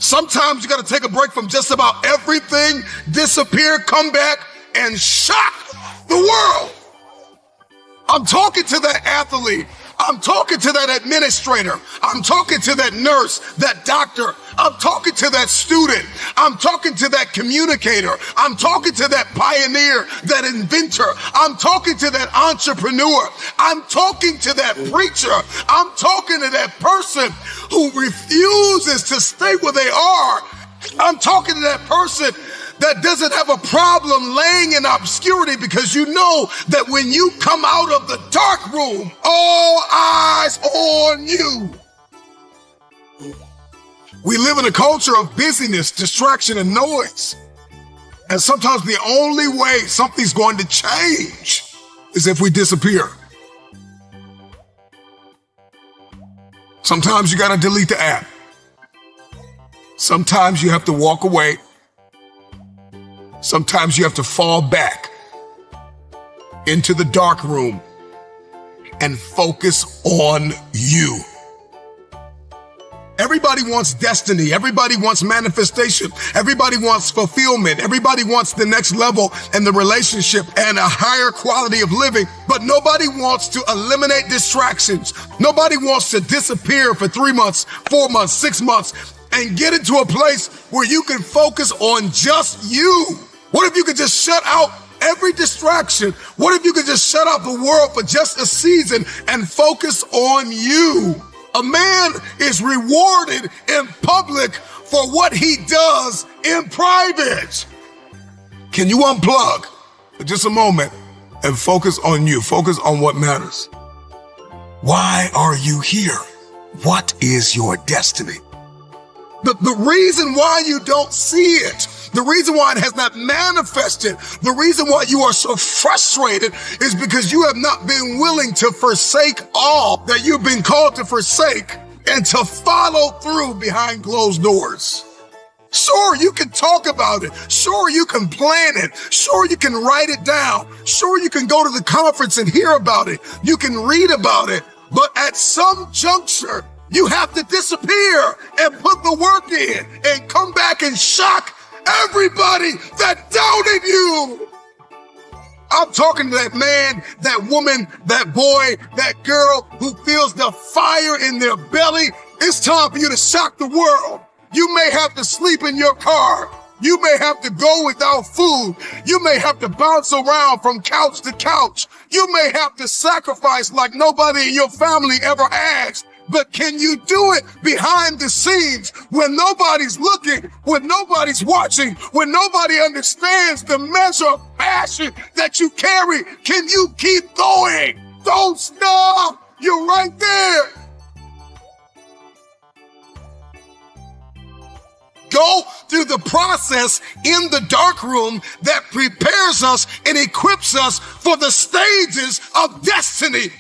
Sometimes you got to take a break from just about everything, disappear, come back, and shock the world. I'm talking to that athlete. I'm talking to that administrator. I'm talking to that nurse, that doctor. I'm talking to that student. I'm talking to that communicator. I'm talking to that pioneer, that inventor. I'm talking to that entrepreneur. I'm talking to that preacher. I'm talking to that person who refuses to stay where they are. I'm talking to that person that doesn't have a problem laying in obscurity, because you know that when you come out of the dark room, all eyes on you. We live in a culture of busyness, distraction, and noise. And sometimes the only way something's going to change is if we disappear. Sometimes you got to delete the app. Sometimes you have to walk away. Sometimes you have to fall back into the dark room and focus on you. Everybody wants destiny. Everybody wants manifestation. Everybody wants fulfillment. Everybody wants the next level in the relationship and a higher quality of living. But nobody wants to eliminate distractions. Nobody wants to disappear for 3 months, 4 months, 6 months, and get into a place where you can focus on just you. What if you could just shut out every distraction? What if you could just shut out the world for just a season and focus on you? A man is rewarded in public for what he does in private. Can you unplug for just a moment and focus on you? Focus on what matters. Why are you here? What is your destiny? The reason why you don't see it, the reason why it has not manifested, the reason why you are so frustrated is because you have not been willing to forsake all that you've been called to forsake and to follow through behind closed doors. Sure, you can talk about it. Sure, you can plan it. Sure, you can write it down. Sure, you can go to the conference and hear about it. You can read about it. But at some juncture, you have to disappear and put the work in and come back and shock everybody that doubted you. I'm talking to that man, that woman, that boy, that girl who feels the fire in their belly. It's time for you to shock the world. You may have to sleep in your car. You may have to go without food. You may have to bounce around from couch to couch. You may have to sacrifice like nobody in your family ever asked. But can you do it behind the scenes when nobody's looking, when nobody's watching, when nobody understands the measure of passion that you carry? Can you keep going? Don't stop. You're right there. Go through the process in the dark room that prepares us and equips us for the stages of destiny.